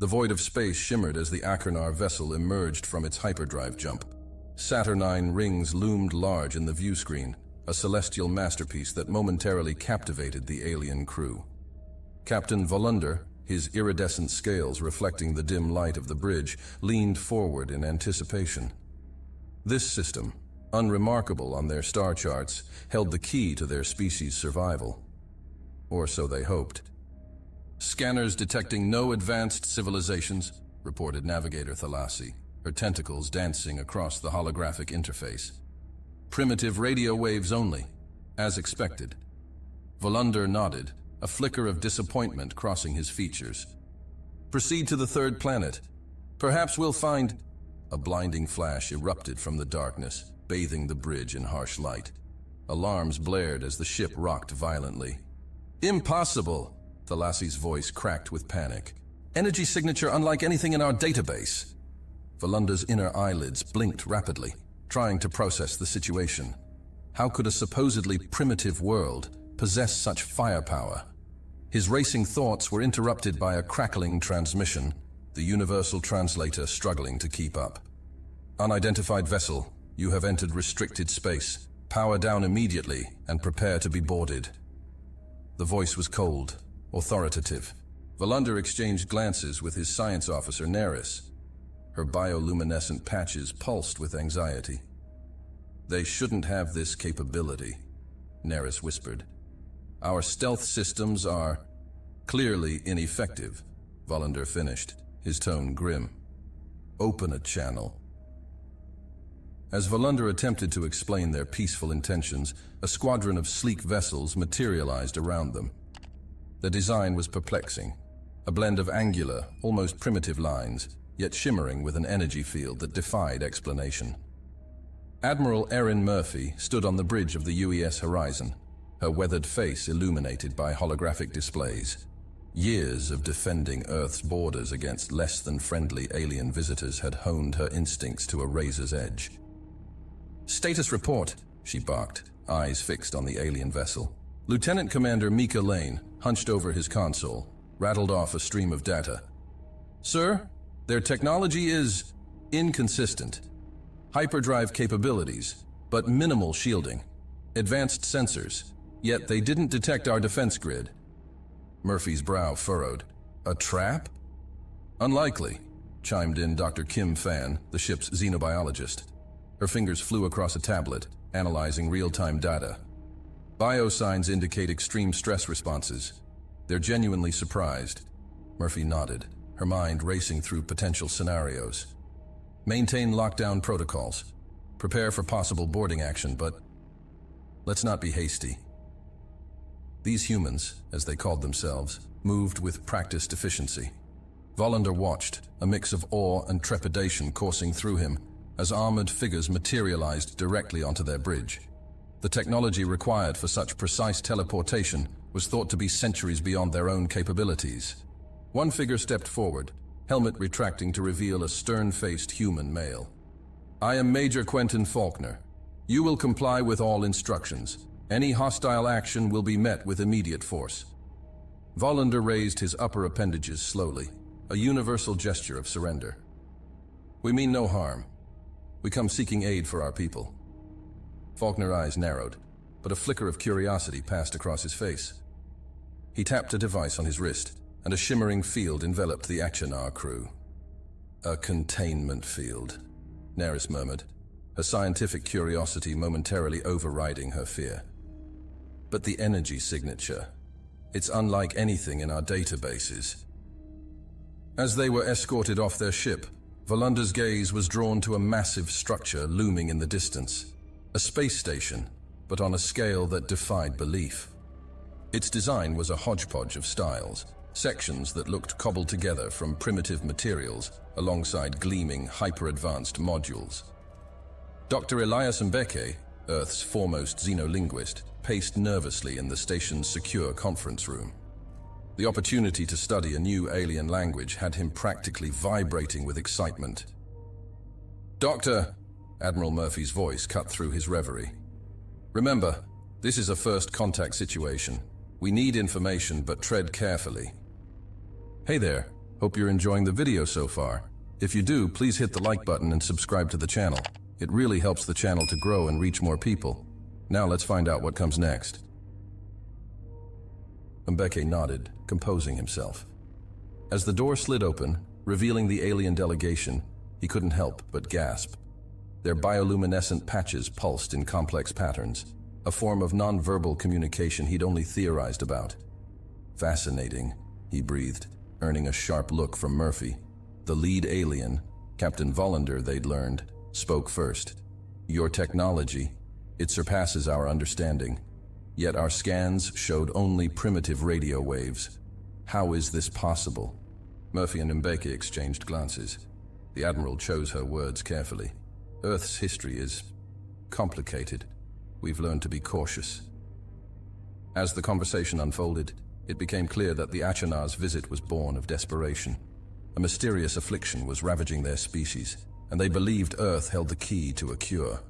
The void of space shimmered as the Achernar vessel emerged from its hyperdrive jump. Saturnine rings loomed large in the view screen, a celestial masterpiece that momentarily captivated the alien crew. Captain Volunder, his iridescent scales reflecting the dim light of the bridge, leaned forward in anticipation. This system, unremarkable on their star charts, held the key to their species' survival. Or so they hoped. "Scanners detecting no advanced civilizations," reported Navigator Thalasi, her tentacles dancing across the holographic interface. "Primitive radio waves only, as expected." Volunder nodded, a flicker of disappointment crossing his features. "Proceed to the third planet. Perhaps we'll find—" A blinding flash erupted from the darkness, bathing the bridge in harsh light. Alarms blared as the ship rocked violently. "Impossible!" Thalasi's voice cracked with panic. "Energy signature unlike anything in our database." Volunder's inner eyelids blinked rapidly, trying to process the situation. How could a supposedly primitive world possess such firepower? His racing thoughts were interrupted by a crackling transmission, the universal translator struggling to keep up. "Unidentified vessel, you have entered restricted space. Power down immediately and prepare to be boarded." The voice was cold, authoritative. Volunder exchanged glances with his science officer, Neris. Her bioluminescent patches pulsed with anxiety. "They shouldn't have this capability," Neris whispered. "Our stealth systems are clearly ineffective," Volunder finished, his tone grim. "Open a channel." As Volunder attempted to explain their peaceful intentions, a squadron of sleek vessels materialized around them. The design was perplexing, a blend of angular, almost primitive lines, yet shimmering with an energy field that defied explanation. Admiral Erin Murphy stood on the bridge of the UES horizon, her weathered face illuminated by holographic displays. Years of defending Earth's borders against less than friendly alien visitors had honed her instincts to a razor's edge. "Status report," she barked, eyes fixed on the alien vessel. Lieutenant Commander Mika Lane, hunched over his console, rattled off a stream of data. "Sir, their technology is inconsistent. Hyperdrive capabilities, but minimal shielding. Advanced sensors, yet they didn't detect our defense grid." Murphy's brow furrowed. "A trap?" "Unlikely," chimed in Dr. Kim Fan, the ship's xenobiologist. Her fingers flew across a tablet, analyzing real-time data. "Biosigns indicate extreme stress responses. They're genuinely surprised." Murphy nodded, her mind racing through potential scenarios. "Maintain lockdown protocols. Prepare for possible boarding action, but let's not be hasty." These humans, as they called themselves, moved with practiced efficiency. Volunder watched, a mix of awe and trepidation coursing through him, as armored figures materialized directly onto their bridge. The technology required for such precise teleportation was thought to be centuries beyond their own capabilities. One figure stepped forward, helmet retracting to reveal a stern-faced human male. "I am Major Quentin Faulkner. You will comply with all instructions. Any hostile action will be met with immediate force." Volunder raised his upper appendages slowly, a universal gesture of surrender. "We mean no harm. We come seeking aid for our people." Faulkner's eyes narrowed, but a flicker of curiosity passed across his face. He tapped a device on his wrist, and a shimmering field enveloped the Achernar crew. "A containment field," Neris murmured, her scientific curiosity momentarily overriding her fear. "But the energy signature, it's unlike anything in our databases." As they were escorted off their ship, Volunder's gaze was drawn to a massive structure looming in the distance. A space station, but on a scale that defied belief. Its design was a hodgepodge of styles, sections that looked cobbled together from primitive materials alongside gleaming, hyper-advanced modules. Dr. Elias Mbeke, Earth's foremost xenolinguist, paced nervously in the station's secure conference room. The opportunity to study a new alien language had him practically vibrating with excitement. "Doctor," Admiral Murphy's voice cut through his reverie. "Remember, this is a first contact situation. We need information, but tread carefully." "Hey there, Hope you're enjoying the video so far. If you do, please hit the like button and subscribe to the channel. It really helps the channel to grow and reach more people. Now let's find out what comes next. Mbeke nodded, composing himself. As the door slid open, revealing the alien delegation, he couldn't help but gasp. Their bioluminescent patches pulsed in complex patterns, a form of non-verbal communication he'd only theorized about. Fascinating, he breathed, earning a sharp look from Murphy. The lead alien, Captain Volander, they'd learned, spoke first. Your technology, it surpasses our understanding. Yet our scans showed only primitive radio waves. How is this possible? Murphy and Mbeke exchanged glances. The Admiral chose her words carefully. Earth's history is complicated. We've learned to be cautious. As the conversation unfolded, it became clear that the Achanar's visit was born of desperation. A mysterious affliction was ravaging their species, and they believed Earth held the key to a cure.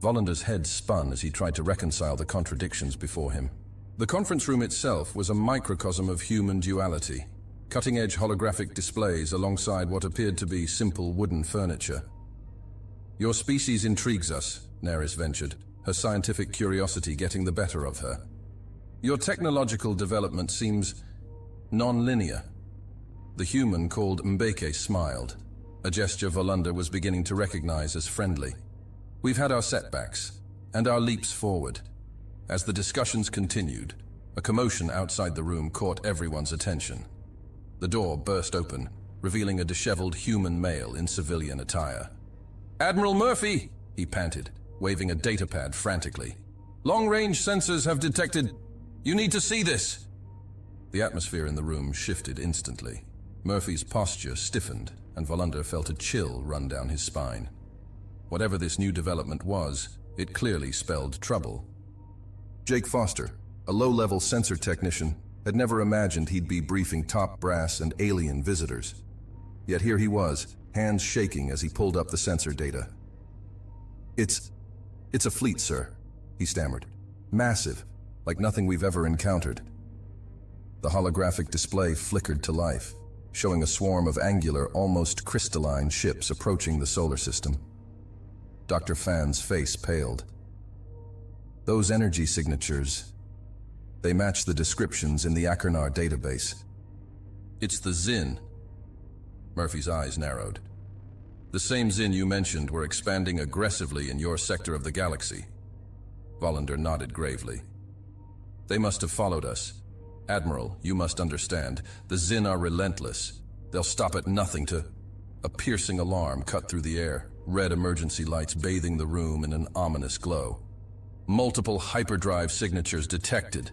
Volander's head spun as he tried to reconcile the contradictions before him. The conference room itself was a microcosm of human duality, cutting-edge holographic displays alongside what appeared to be simple wooden furniture. Your species intrigues us, Neris ventured, her scientific curiosity getting the better of her. Your technological development seems non-linear. The human called Mbeke smiled, a gesture Volander was beginning to recognize as friendly. We've had our setbacks, and our leaps forward. As the discussions continued, a commotion outside the room caught everyone's attention. The door burst open, revealing a disheveled human male in civilian attire. "Admiral Murphy!" he panted, waving a datapad frantically. "Long-range sensors have detected. You need to see this!" The atmosphere in the room shifted instantly. Murphy's posture stiffened, and Volander felt a chill run down his spine. Whatever this new development was, it clearly spelled trouble. Jake Foster, a low-level sensor technician, had never imagined he'd be briefing top brass and alien visitors. Yet here he was, hands shaking as he pulled up the sensor data. It's a fleet, sir," he stammered. "Massive, like nothing we've ever encountered." The holographic display flickered to life, showing a swarm of angular, almost crystalline ships approaching the solar system. Dr. Fan's face paled. Those energy signatures, they match the descriptions in the Achernar database. "It's the Zin." Murphy's eyes narrowed. "The same Zin you mentioned were expanding aggressively in your sector of the galaxy." Volander nodded gravely. "They must have followed us. Admiral, you must understand, the Zin are relentless. They'll stop at nothing to..." A piercing alarm cut through the air, red emergency lights bathing the room in an ominous glow. "Multiple hyperdrive signatures detected,"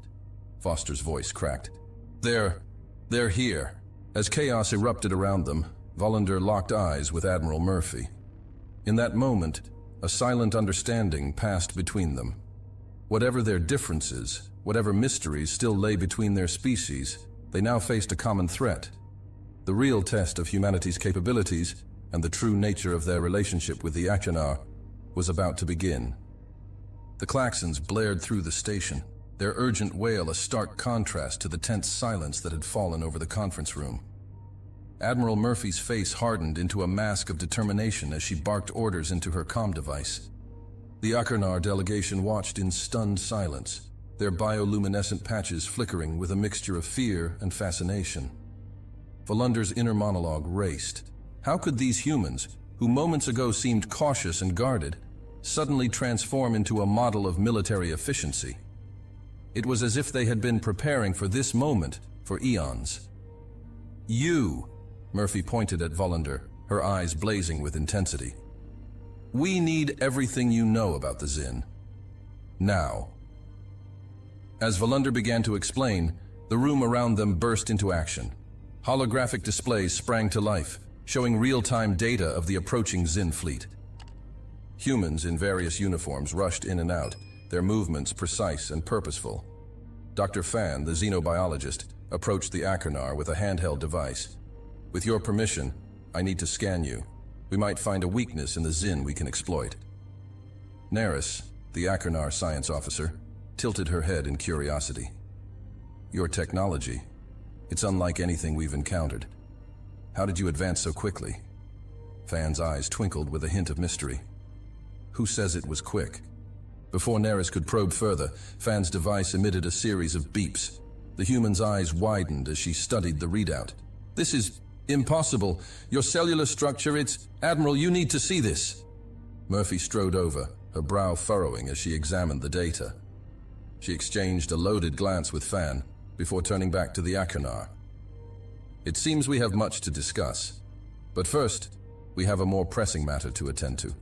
Foster's voice cracked. They're here." As chaos erupted around them, Volander locked eyes with Admiral Murphy. In that moment, a silent understanding passed between them. Whatever their differences, whatever mysteries still lay between their species, they now faced a common threat. The real test of humanity's capabilities and the true nature of their relationship with the Achernar was about to begin. The klaxons blared through the station, their urgent wail a stark contrast to the tense silence that had fallen over the conference room. Admiral Murphy's face hardened into a mask of determination as she barked orders into her comm device. The Achernar delegation watched in stunned silence, their bioluminescent patches flickering with a mixture of fear and fascination. Volander's inner monologue raced. How could these humans, who moments ago seemed cautious and guarded, suddenly transform into a model of military efficiency? It was as if they had been preparing for this moment for eons. "You," Murphy pointed at Volander, her eyes blazing with intensity. "We need everything you know about the Zin. Now." As Volander began to explain, the room around them burst into action. Holographic displays sprang to life, showing real-time data of the approaching Zin fleet. Humans in various uniforms rushed in and out, their movements precise and purposeful. Dr. Fan, the xenobiologist, approached the Achernar with a handheld device. "With your permission, I need to scan you. We might find a weakness in the Zin we can exploit." Neris, the Achernar science officer, tilted her head in curiosity. "Your technology, it's unlike anything we've encountered. How did you advance so quickly? Fan's eyes twinkled with a hint of mystery. Who says it was quick? Before Neris could probe further, Fan's device emitted a series of beeps. The human's eyes widened as she studied the readout. This is impossible. Your cellular structure, it's... Admiral, you need to see this. Murphy strode over, her brow furrowing as she examined the data. She exchanged a loaded glance with Fan before turning back to the Achernar. It seems we have much to discuss, but first, we have a more pressing matter to attend to.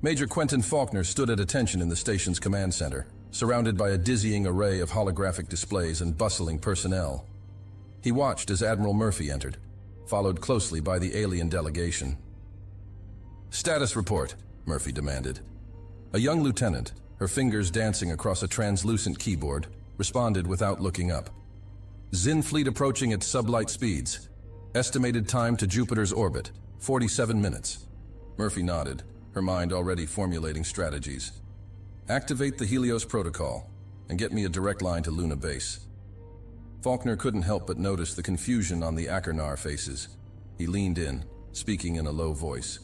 Major Quentin Faulkner stood at attention in the station's command center, surrounded by a dizzying array of holographic displays and bustling personnel. He watched as Admiral Murphy entered, followed closely by the alien delegation. "Status report," Murphy demanded. A young lieutenant, her fingers dancing across a translucent keyboard, responded without looking up. "Zin fleet approaching at sublight speeds. Estimated time to Jupiter's orbit, 47 minutes. Murphy nodded, her mind already formulating strategies. "Activate the Helios protocol and get me a direct line to Luna base." Faulkner couldn't help but notice the confusion on the Achernar faces. He leaned in, speaking in a low voice.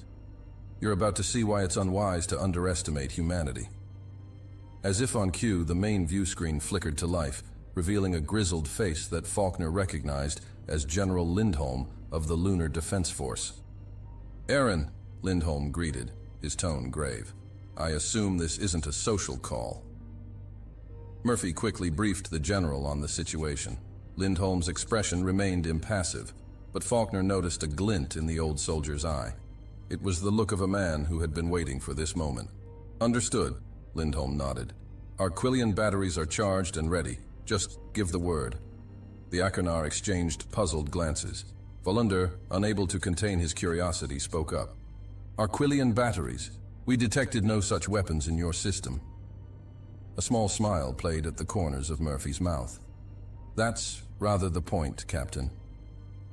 "You're about to see why it's unwise to underestimate humanity." As if on cue, the main view screen flickered to life, revealing a grizzled face that Faulkner recognized as General Lindholm of the Lunar Defense Force. "Aaron," Lindholm greeted, his tone grave. "I assume this isn't a social call." Murphy quickly briefed the general on the situation. Lindholm's expression remained impassive, but Faulkner noticed a glint in the old soldier's eye. It was the look of a man who had been waiting for this moment. "Understood," Lindholm nodded. "Our Quillian batteries are charged and ready. Just give the word." The Achernar exchanged puzzled glances. Volunder, unable to contain his curiosity, spoke up. "Our Quillian batteries? We detected no such weapons in your system." A small smile played at the corners of Murphy's mouth. "That's rather the point, Captain."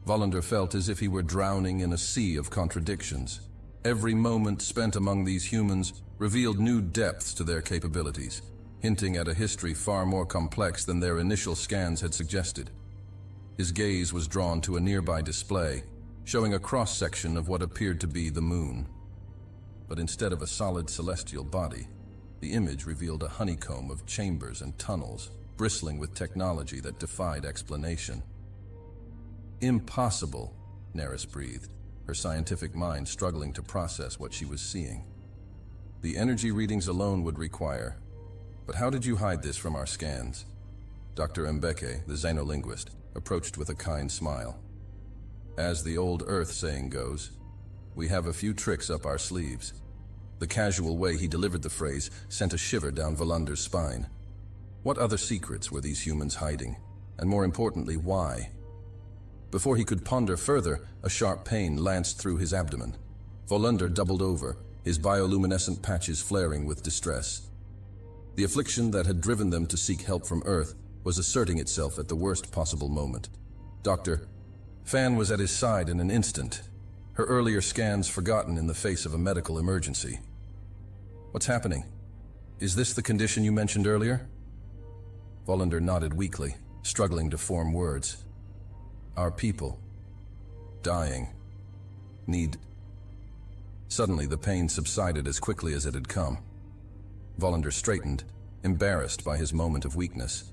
Volunder felt as if he were drowning in a sea of contradictions. Every moment spent among these humans revealed new depths to their capabilities, hinting at a history far more complex than their initial scans had suggested. His gaze was drawn to a nearby display, showing a cross-section of what appeared to be the moon. But instead of a solid celestial body, the image revealed a honeycomb of chambers and tunnels, bristling with technology that defied explanation. "Impossible," Neris breathed, her scientific mind struggling to process what she was seeing. "The energy readings alone would require. But how did you hide this from our scans?" Dr. Mbeke, the xenolinguist, approached with a kind smile. "As the old Earth saying goes, we have a few tricks up our sleeves." The casual way he delivered the phrase sent a shiver down Volunder's spine. What other secrets were these humans hiding? And more importantly, why? Before he could ponder further, a sharp pain lanced through his abdomen. Volunder doubled over, his bioluminescent patches flaring with distress. The affliction that had driven them to seek help from Earth was asserting itself at the worst possible moment. Fan was at his side in an instant, her earlier scans forgotten in the face of a medical emergency. "What's happening? Is this the condition you mentioned earlier?" Volunder nodded weakly, struggling to form words. "Our people. Dying. Need..." Suddenly, the pain subsided as quickly as it had come. Volunder straightened, embarrassed by his moment of weakness.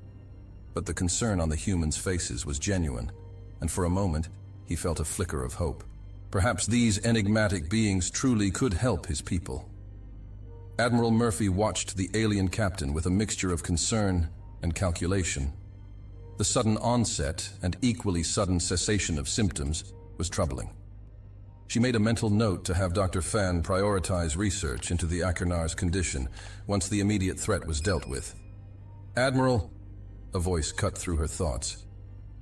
But the concern on the humans' faces was genuine, and for a moment, he felt a flicker of hope. Perhaps these enigmatic beings truly could help his people. Admiral Murphy watched the alien captain with a mixture of concern and calculation. The sudden onset and equally sudden cessation of symptoms was troubling. She made a mental note to have Dr. Fan prioritize research into the Achernar's condition once the immediate threat was dealt with. "Admiral," a voice cut through her thoughts.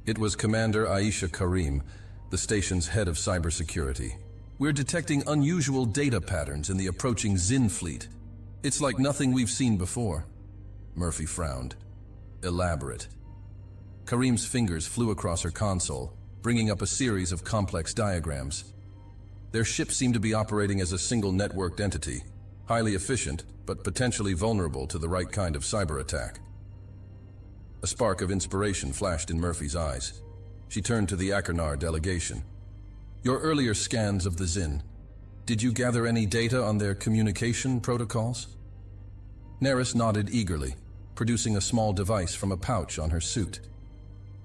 It was Commander Aisha Karim, the station's head of cybersecurity. "We're detecting unusual data patterns in the approaching Zin fleet. It's like nothing we've seen before." Murphy frowned. "Elaborate." Karim's fingers flew across her console, bringing up a series of complex diagrams. Their ship seemed to be operating as a single networked entity, highly efficient, but potentially vulnerable to the right kind of cyber attack. A spark of inspiration flashed in Murphy's eyes. She turned to the Achernar delegation. Your earlier scans of the Zin, did you gather any data on their communication protocols? Neris nodded eagerly, producing a small device from a pouch on her suit.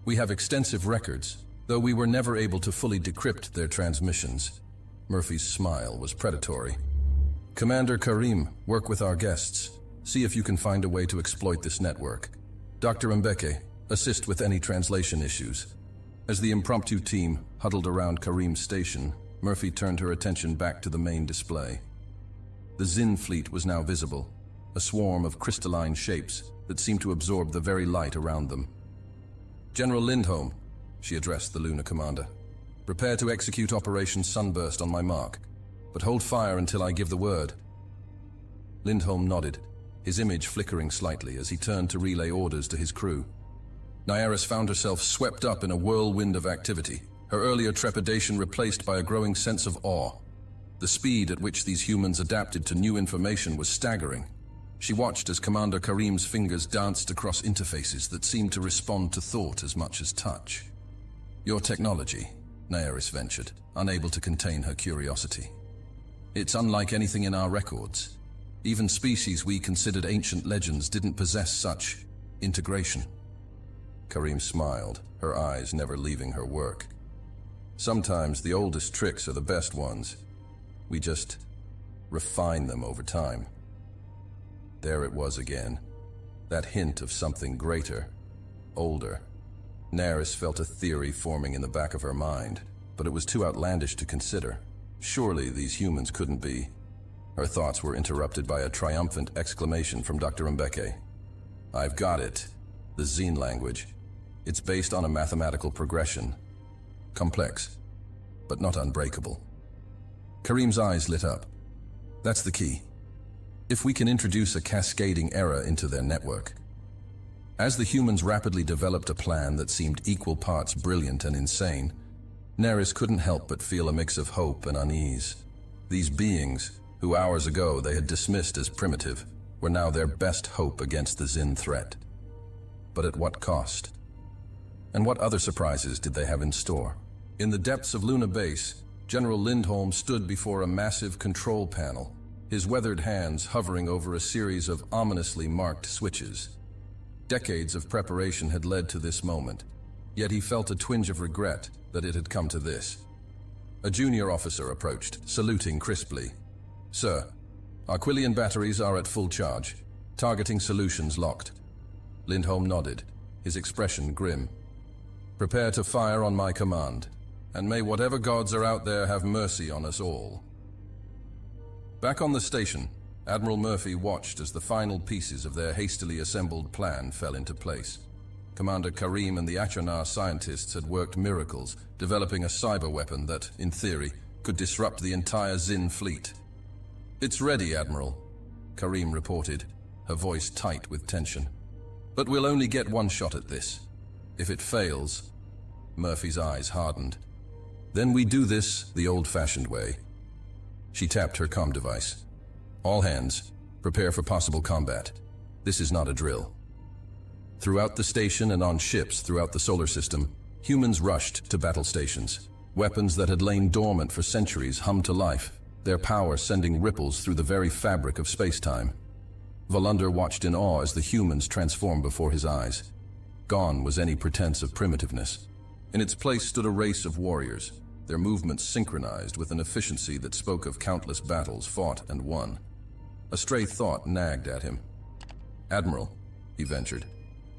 We have extensive records, though we were never able to fully decrypt their transmissions. Murphy's smile was predatory. Commander Karim, work with our guests. See if you can find a way to exploit this network. Dr. Mbeke, assist with any translation issues. As the impromptu team huddled around Karim's station, Murphy turned her attention back to the main display. The Zin fleet was now visible, a swarm of crystalline shapes that seemed to absorb the very light around them. General Lindholm, she addressed the Lunar commander, prepare to execute Operation Sunburst on my mark, but hold fire until I give the word. Lindholm nodded, his image flickering slightly as he turned to relay orders to his crew. Neris found herself swept up in a whirlwind of activity, her earlier trepidation replaced by a growing sense of awe. The speed at which these humans adapted to new information was staggering. She watched as Commander Karim's fingers danced across interfaces that seemed to respond to thought as much as touch. Your technology, Neris ventured, unable to contain her curiosity. It's unlike anything in our records. Even species we considered ancient legends didn't possess such integration. Karim smiled, her eyes never leaving her work. Sometimes the oldest tricks are the best ones. We just refine them over time. There it was again, that hint of something greater, older. Neris felt a theory forming in the back of her mind, but it was too outlandish to consider. Surely these humans couldn't be. Her thoughts were interrupted by a triumphant exclamation from Dr. Mbeke. I've got it. The Zine language. It's based on a mathematical progression. Complex, but not unbreakable. Karim's eyes lit up. That's the key. If we can introduce a cascading error into their network. As the humans rapidly developed a plan that seemed equal parts brilliant and insane, Neris couldn't help but feel a mix of hope and unease. These beings, who hours ago they had dismissed as primitive, were now their best hope against the Zin threat. But at what cost? And what other surprises did they have in store? In the depths of Luna Base, General Lindholm stood before a massive control panel, his weathered hands hovering over a series of ominously marked switches. Decades of preparation had led to this moment, yet he felt a twinge of regret that it had come to this. A junior officer approached, saluting crisply. Sir, our Quillian batteries are at full charge. Targeting solutions locked. Lindholm nodded, his expression grim. Prepare to fire on my command, and may whatever gods are out there have mercy on us all. Back on the station, Admiral Murphy watched as the final pieces of their hastily assembled plan fell into place. Commander Karim and the Achernar scientists had worked miracles, developing a cyber weapon that, in theory, could disrupt the entire Zin fleet. It's ready, Admiral, Karim reported, her voice tight with tension. But we'll only get one shot at this. If it fails, Murphy's eyes hardened. Then we do this the old-fashioned way. She tapped her comm device. All hands, prepare for possible combat. This is not a drill. Throughout the station and on ships throughout the solar system, humans rushed to battle stations. Weapons that had lain dormant for centuries hummed to life, their power sending ripples through the very fabric of space-time. Volunder watched in awe as the humans transformed before his eyes. Gone was any pretense of primitiveness. In its place stood a race of warriors, their movements synchronized with an efficiency that spoke of countless battles fought and won. A stray thought nagged at him. Admiral, he ventured,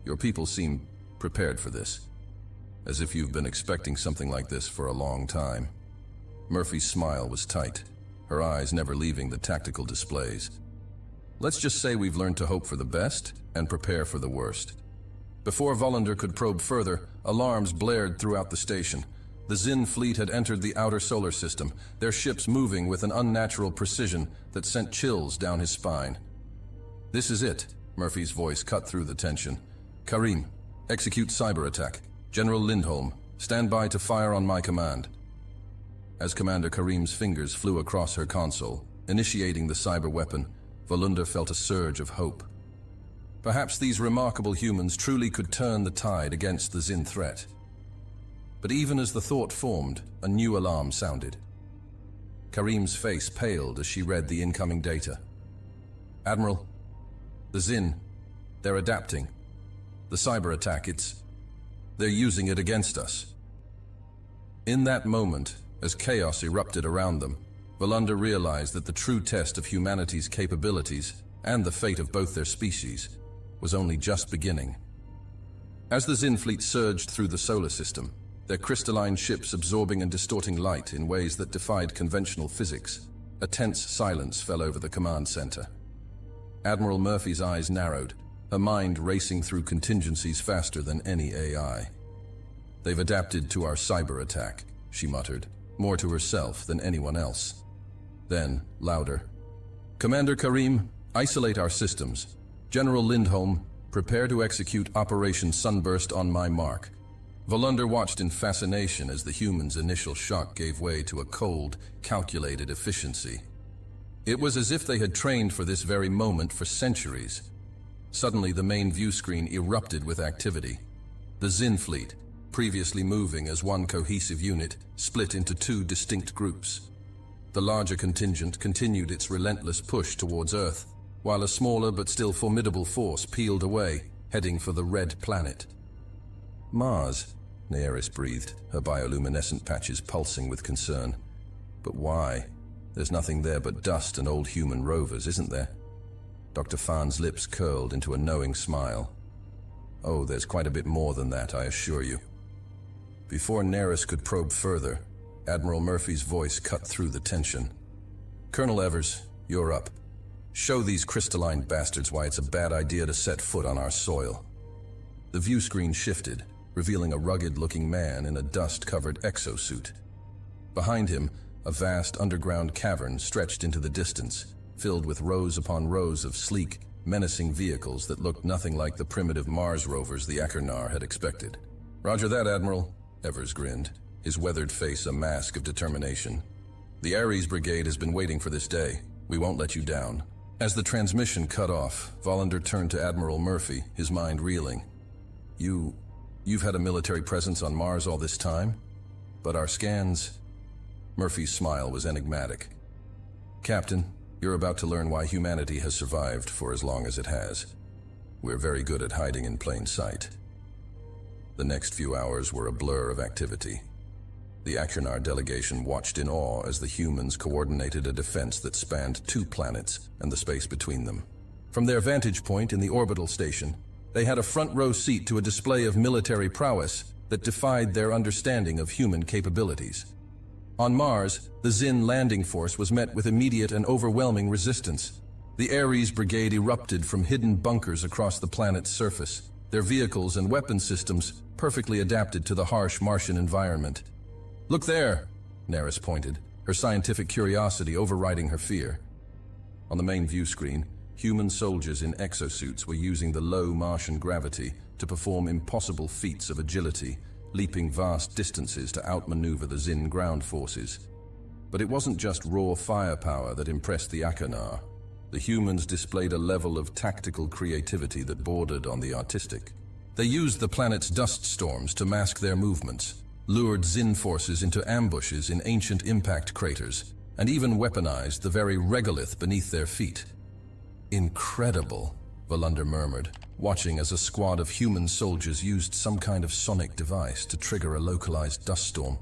your people seem prepared for this, as if you've been expecting something like this for a long time. Murphy's smile was tight, her eyes never leaving the tactical displays. Let's just say we've learned to hope for the best and prepare for the worst. Before Volunder could probe further, alarms blared throughout the station. The Zin fleet had entered the outer solar system, their ships moving with an unnatural precision that sent chills down his spine. This is it, Murphy's voice cut through the tension. Karim, execute cyber attack. General Lindholm, stand by to fire on my command. As Commander Karim's fingers flew across her console, initiating the cyber weapon, Volunder felt a surge of hope. Perhaps these remarkable humans truly could turn the tide against the Zin threat. But even as the thought formed, a new alarm sounded. Kareem's face paled as she read the incoming data. "Admiral, the Zin, they're adapting. The cyber attack, they're using it against us." In that moment, as chaos erupted around them, Volunda realized that the true test of humanity's capabilities and the fate of both their species was only just beginning. As the Zin fleet surged through the solar system, their crystalline ships absorbing and distorting light in ways that defied conventional physics, a tense silence fell over the command center. Admiral Murphy's eyes narrowed, her mind racing through contingencies faster than any AI. "They've adapted to our cyber attack," she muttered, more to herself than anyone else. Then, louder, "Commander Kareem, isolate our systems. General Lindholm, prepare to execute Operation Sunburst on my mark." Volunda watched in fascination as the humans' initial shock gave way to a cold, calculated efficiency. It was as if they had trained for this very moment for centuries. Suddenly, the main view screen erupted with activity. The Zin fleet, previously moving as one cohesive unit, split into two distinct groups. The larger contingent continued its relentless push towards Earth, while a smaller but still formidable force peeled away, heading for the Red Planet. "Mars," Nereis breathed, her bioluminescent patches pulsing with concern. "But why? There's nothing there but dust and old human rovers, isn't there?" Dr. Fahn's lips curled into a knowing smile. "Oh, there's quite a bit more than that, I assure you." Before Nereis could probe further, Admiral Murphy's voice cut through the tension. "Colonel Evers, you're up. Show these crystalline bastards why it's a bad idea to set foot on our soil." The view screen shifted, revealing a rugged-looking man in a dust-covered exosuit. Behind him, a vast underground cavern stretched into the distance, filled with rows upon rows of sleek, menacing vehicles that looked nothing like the primitive Mars rovers the Achernar had expected. "Roger that, Admiral," Evers grinned, his weathered face a mask of determination. "The Ares Brigade has been waiting for this day. We won't let you down." As the transmission cut off, Volunda turned to Admiral Murphy, his mind reeling. You've had a military presence on Mars all this time? But our scans..." Murphy's smile was enigmatic. "Captain, you're about to learn why humanity has survived for as long as it has. We're very good at hiding in plain sight." The next few hours were a blur of activity. The Achernar delegation watched in awe as the humans coordinated a defense that spanned 2 planets and the space between them. From their vantage point in the orbital station, they had a front-row seat to a display of military prowess that defied their understanding of human capabilities. On Mars, the Zin landing force was met with immediate and overwhelming resistance. The Ares Brigade erupted from hidden bunkers across the planet's surface, their vehicles and weapon systems perfectly adapted to the harsh Martian environment. "Look there," Nereis pointed, her scientific curiosity overriding her fear. On the main view screen, human soldiers in exosuits were using the low Martian gravity to perform impossible feats of agility, leaping vast distances to outmaneuver the Zin ground forces. But it wasn't just raw firepower that impressed the Achernar. The humans displayed a level of tactical creativity that bordered on the artistic. They used the planet's dust storms to mask their movements, lured Zin forces into ambushes in ancient impact craters, and even weaponized the very regolith beneath their feet. "Incredible," Volunda murmured, watching as a squad of human soldiers used some kind of sonic device to trigger a localized dust storm,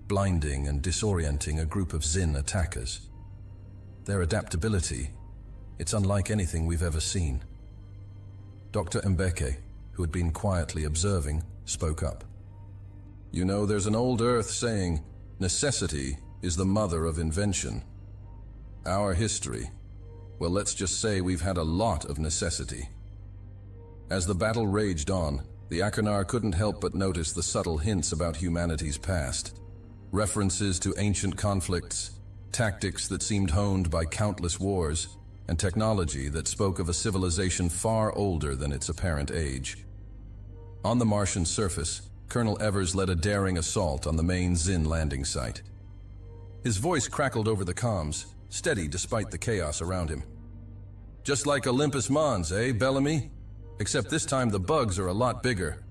blinding and disorienting a group of Zin attackers. Their adaptability, it's unlike anything we've ever seen. Dr. Mbeke, who had been quietly observing, spoke up. "You know, there's an old Earth saying, necessity is the mother of invention. Our history, well, let's just say we've had a lot of necessity." As the battle raged on, the Achernar couldn't help but notice the subtle hints about humanity's past. References to ancient conflicts, tactics that seemed honed by countless wars, and technology that spoke of a civilization far older than its apparent age. On the Martian surface, Colonel Evers led a daring assault on the main Zin landing site. His voice crackled over the comms, steady despite the chaos around him. "Just like Olympus Mons, eh, Bellamy? Except this time the bugs are a lot bigger."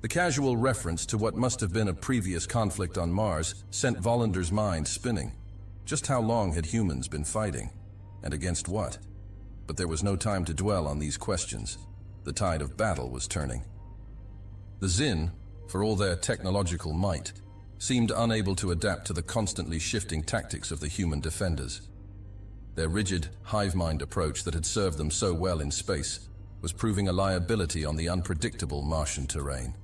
The casual reference to what must have been a previous conflict on Mars sent Vollander's mind spinning. Just how long had humans been fighting? And against what? But there was no time to dwell on these questions. The tide of battle was turning. The Xin, for all their technological might, seemed unable to adapt to the constantly shifting tactics of the human defenders. Their rigid, hive-mind approach that had served them so well in space was proving a liability on the unpredictable Martian terrain.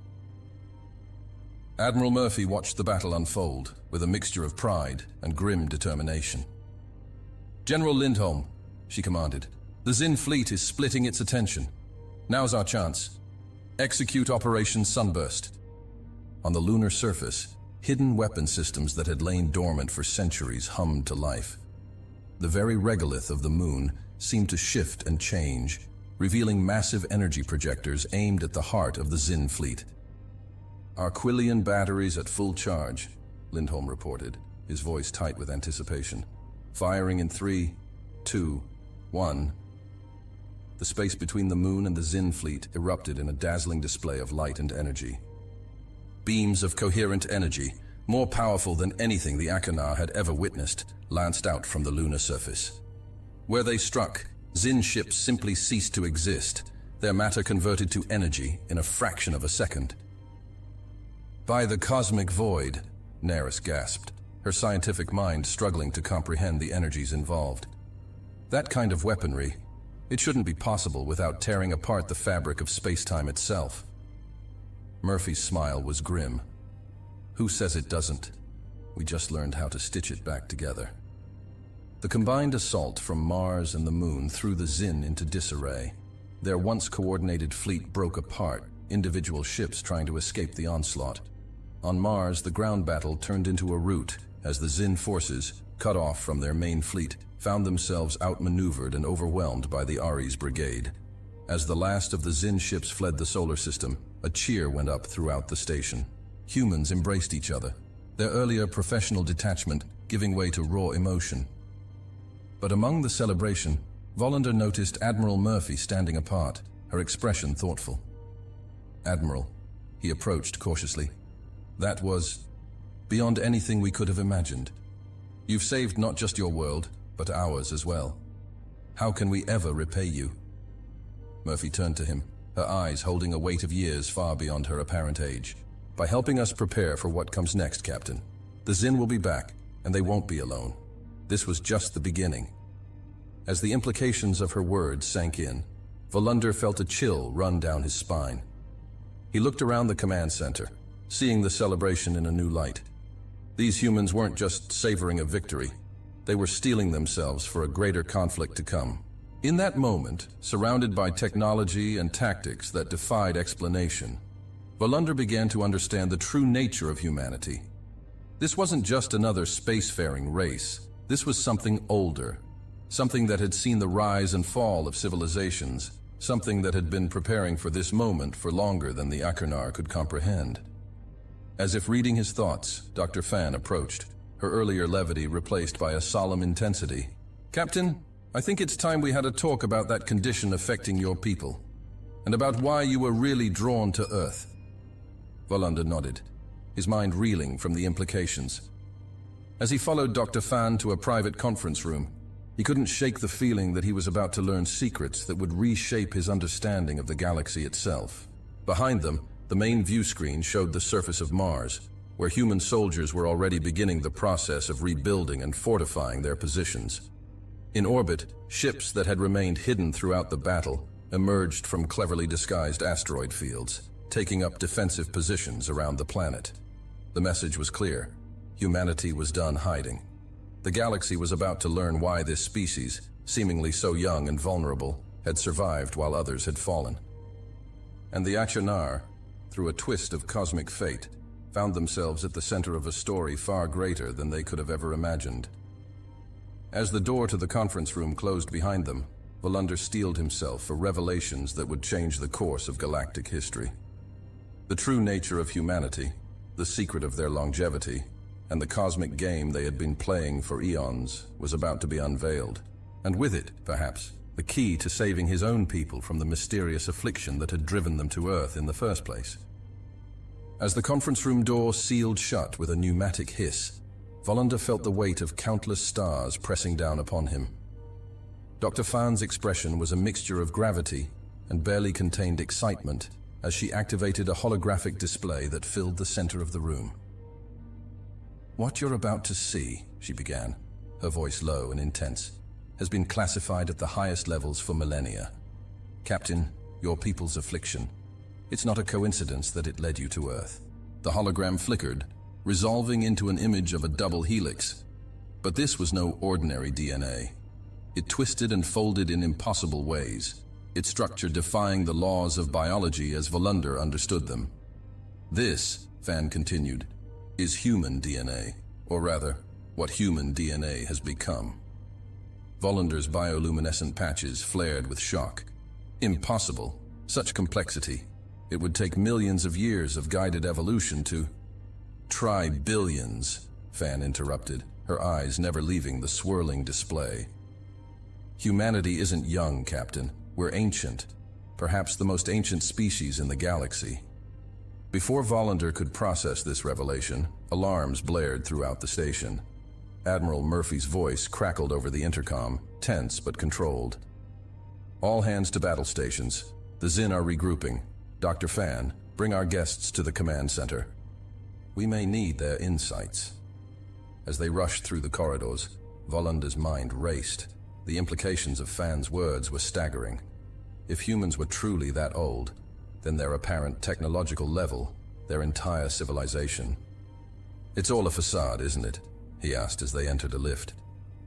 Admiral Murphy watched the battle unfold with a mixture of pride and grim determination. "General Lindholm," she commanded, "the Xin fleet is splitting its attention. Now's our chance. Execute Operation Sunburst." On the lunar surface, hidden weapon systems that had lain dormant for centuries hummed to life. The very regolith of the moon seemed to shift and change, revealing massive energy projectors aimed at the heart of the Xin fleet. "Our Quillian batteries at full charge," Lindholm reported, his voice tight with anticipation. "Firing in 3, 2, 1. The space between the moon and the Xin fleet erupted in a dazzling display of light and energy. Beams of coherent energy, more powerful than anything the Achernar had ever witnessed, lanced out from the lunar surface. Where they struck, Xin ships simply ceased to exist, their matter converted to energy in a fraction of a second. "By the cosmic void," Neris gasped, her scientific mind struggling to comprehend the energies involved. That kind of weaponry, it shouldn't be possible without tearing apart the fabric of space-time itself. Murphy's smile was grim. "Who says it doesn't? We just learned how to stitch it back together." The combined assault from Mars and the moon threw the Xin into disarray. Their once coordinated fleet broke apart, individual ships trying to escape the onslaught. On Mars, the ground battle turned into a rout as the Xin forces, cut off from their main fleet, found themselves outmaneuvered and overwhelmed by the Ares brigade. As the last of the Xin ships fled the solar system, a cheer went up throughout the station. Humans embraced each other, their earlier professional detachment giving way to raw emotion. But among the celebration, Vollander noticed Admiral Murphy standing apart, her expression thoughtful. "Admiral," he approached cautiously. "That was beyond anything we could have imagined. You've saved not just your world, but ours as well. How can we ever repay you?" Murphy turned to him, her eyes holding a weight of years far beyond her apparent age. "By helping us prepare for what comes next, Captain. The Xin will be back, and they won't be alone. This was just the beginning." As the implications of her words sank in, Vollander felt a chill run down his spine. He looked around the command center, seeing the celebration in a new light. These humans weren't just savoring a victory. They were steeling themselves for a greater conflict to come. In that moment, surrounded by technology and tactics that defied explanation, Vollander began to understand the true nature of humanity. This wasn't just another spacefaring race. This was something older, something that had seen the rise and fall of civilizations, something that had been preparing for this moment for longer than the Achernar could comprehend. As if reading his thoughts, Dr. Fan approached, her earlier levity replaced by a solemn intensity. "Captain, I think it's time we had a talk about that condition affecting your people, and about why you were really drawn to Earth." Vollander nodded, his mind reeling from the implications. As he followed Dr. Fan to a private conference room, he couldn't shake the feeling that he was about to learn secrets that would reshape his understanding of the galaxy itself. Behind them, the main view screen showed the surface of Mars, where human soldiers were already beginning the process of rebuilding and fortifying their positions. In orbit, ships that had remained hidden throughout the battle emerged from cleverly disguised asteroid fields, taking up defensive positions around the planet. The message was clear. Humanity was done hiding. The galaxy was about to learn why this species, seemingly so young and vulnerable, had survived while others had fallen. And the Achernar, through a twist of cosmic fate, found themselves at the center of a story far greater than they could have ever imagined. As the door to the conference room closed behind them, Vollander steeled himself for revelations that would change the course of galactic history. The true nature of humanity, the secret of their longevity, and the cosmic game they had been playing for eons was about to be unveiled, and with it, perhaps, the key to saving his own people from the mysterious affliction that had driven them to Earth in the first place. As the conference room door sealed shut with a pneumatic hiss, Volander felt the weight of countless stars pressing down upon him. Dr. Fan's expression was a mixture of gravity and barely contained excitement as she activated a holographic display that filled the center of the room. "What you're about to see," she began, her voice low and intense, "has been classified at the highest levels for millennia. Captain, your people's affliction. It's not a coincidence that it led you to Earth." The hologram flickered, resolving into an image of a double helix. But this was no ordinary DNA. It twisted and folded in impossible ways, its structure defying the laws of biology as Volander understood them. "This," Fan continued, "is human DNA, or rather, what human DNA has become." Volander's bioluminescent patches flared with shock. Impossible. Such complexity. It would take millions of years of guided evolution to— "Try billions," Fan interrupted, her eyes never leaving the swirling display. "Humanity isn't young, Captain. We're ancient. Perhaps the most ancient species in the galaxy." Before Volander could process this revelation, alarms blared throughout the station. Admiral Murphy's voice crackled over the intercom, tense but controlled. "All hands to battle stations. The Xin are regrouping. Dr. Fan, bring our guests to the command center. We may need their insights." As they rushed through the corridors, Volander's mind raced. The implications of Fan's words were staggering. If humans were truly that old, then their apparent technological level, their entire civilization. "It's all a facade, isn't it?" he asked as they entered a lift.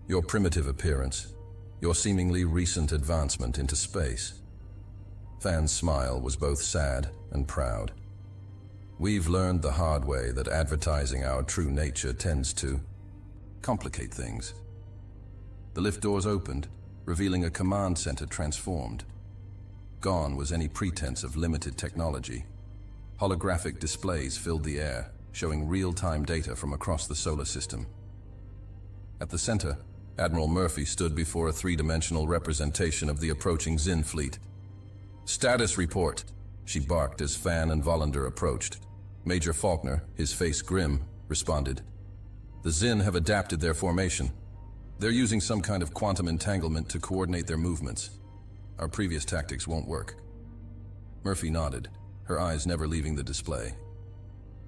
"Your primitive appearance, your seemingly recent advancement into space." Fan's smile was both sad and proud. "We've learned the hard way that advertising our true nature tends to complicate things." The lift doors opened, revealing a command center transformed. Gone was any pretense of limited technology. Holographic displays filled the air, showing real-time data from across the solar system. At the center, Admiral Murphy stood before a three-dimensional representation of the approaching Xin fleet. "Status report," she barked as Fan and Volander approached. Major Faulkner, his face grim, responded. "The Xin have adapted their formation. They're using some kind of quantum entanglement to coordinate their movements. Our previous tactics won't work." Murphy nodded, her eyes never leaving the display.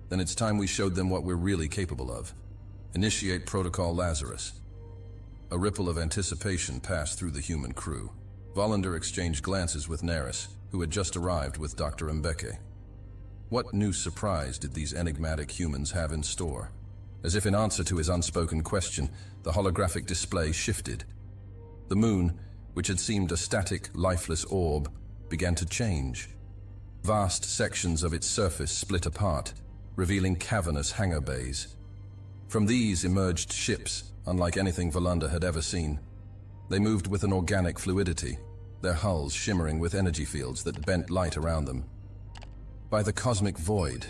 "Then it's time we showed them what we're really capable of. Initiate Protocol Lazarus." A ripple of anticipation passed through the human crew. Volander exchanged glances with Neris, who had just arrived with Dr. Mbeke. What new surprise did these enigmatic humans have in store? As if in answer to his unspoken question, the holographic display shifted. The moon, which had seemed a static, lifeless orb, began to change. Vast sections of its surface split apart, revealing cavernous hangar bays. From these emerged ships, unlike anything Volander had ever seen. They moved with an organic fluidity, their hulls shimmering with energy fields that bent light around them. "By the cosmic void,"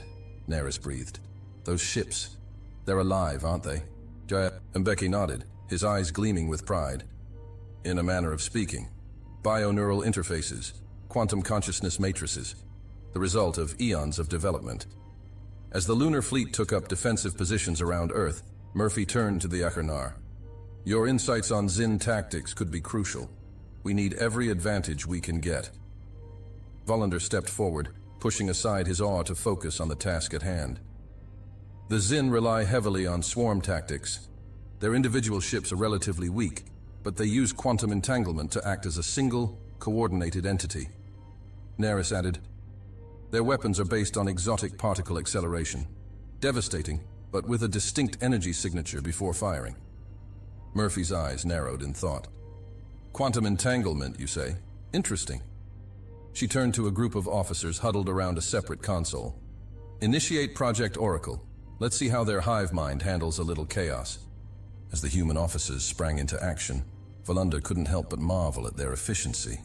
Neris breathed. "Those ships, they're alive, aren't they?" Mbeki nodded, his eyes gleaming with pride. "In a manner of speaking. Bioneural interfaces, quantum consciousness matrices, the result of eons of development." As the lunar fleet took up defensive positions around Earth, Murphy turned to the Achernar. "Your insights on Xin tactics could be crucial. We need every advantage we can get." Volander stepped forward, pushing aside his awe to focus on the task at hand. "The Xin rely heavily on swarm tactics. Their individual ships are relatively weak, but they use quantum entanglement to act as a single, coordinated entity." Neris added, "Their weapons are based on exotic particle acceleration. Devastating, but with a distinct energy signature before firing." Murphy's eyes narrowed in thought. "Quantum entanglement, you say? Interesting." She turned to a group of officers huddled around a separate console. "Initiate Project Oracle. Let's see how their hive mind handles a little chaos." As the human officers sprang into action, Volander couldn't help but marvel at their efficiency.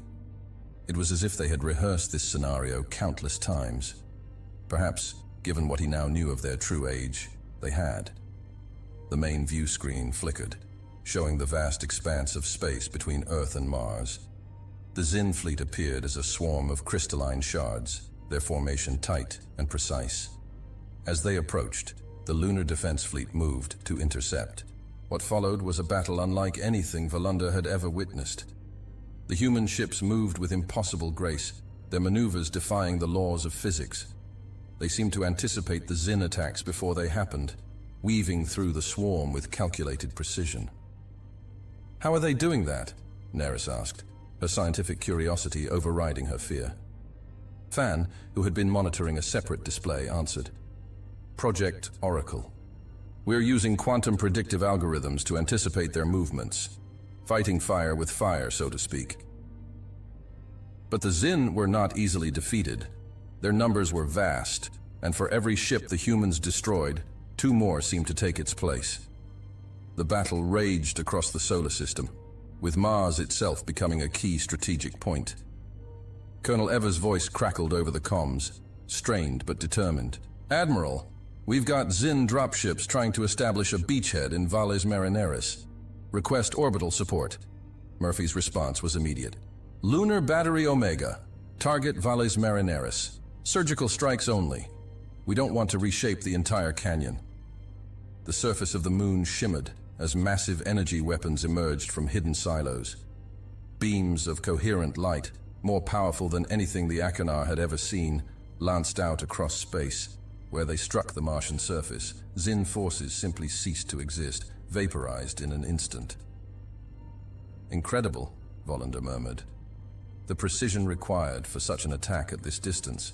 It was as if they had rehearsed this scenario countless times. Perhaps, given what he now knew of their true age, they had. The main view screen flickered, showing the vast expanse of space between Earth and Mars. The Xin fleet appeared as a swarm of crystalline shards, their formation tight and precise. As they approached, the lunar defense fleet moved to intercept. What followed was a battle unlike anything Volunda had ever witnessed. The human ships moved with impossible grace, their maneuvers defying the laws of physics. They seemed to anticipate the Xin attacks before they happened, weaving through the swarm with calculated precision. "How are they doing that?" Neris asked, her scientific curiosity overriding her fear. Fan, who had been monitoring a separate display, answered, "Project Oracle. We're using quantum predictive algorithms to anticipate their movements, fighting fire with fire, so to speak." But the Xin were not easily defeated. Their numbers were vast, and for every ship the humans destroyed, 2 more seemed to take its place. The battle raged across the solar system, with Mars itself becoming a key strategic point. Colonel Ever's voice crackled over the comms, strained but determined. "Admiral, we've got Xin dropships trying to establish a beachhead in Valles Marineris. Request orbital support." Murphy's response was immediate. "Lunar Battery Omega. Target Valles Marineris. Surgical strikes only. We don't want to reshape the entire canyon." The surface of the moon shimmered as massive energy weapons emerged from hidden silos. Beams of coherent light, more powerful than anything the Achenar had ever seen, lanced out across space. Where they struck the Martian surface, Xin forces simply ceased to exist, vaporized in an instant. "Incredible," Volunda murmured. "The precision required for such an attack at this distance."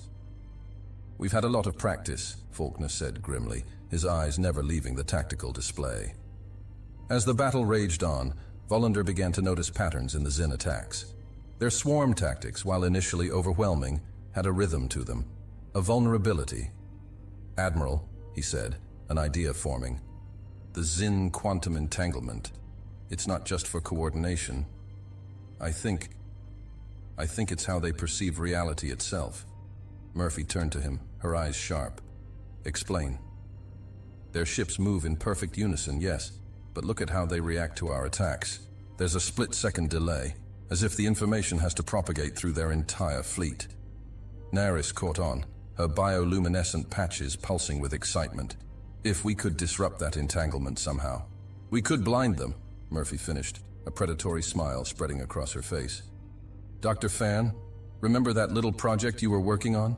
"We've had a lot of practice," Faulkner said grimly, his eyes never leaving the tactical display. As the battle raged on, Volunda began to notice patterns in the Xin attacks. Their swarm tactics, while initially overwhelming, had a rhythm to them, a vulnerability. "Admiral," he said, an idea forming. "The Xin quantum entanglement. It's not just for coordination. I think it's how they perceive reality itself." Murphy turned to him, her eyes sharp. "Explain." "Their ships move in perfect unison, yes, but look at how they react to our attacks. There's a split-second delay, as if the information has to propagate through their entire fleet." Neris caught on, her bioluminescent patches pulsing with excitement. "If we could disrupt that entanglement somehow. We could blind them," Murphy finished, a predatory smile spreading across her face. "Dr. Fan, remember that little project you were working on?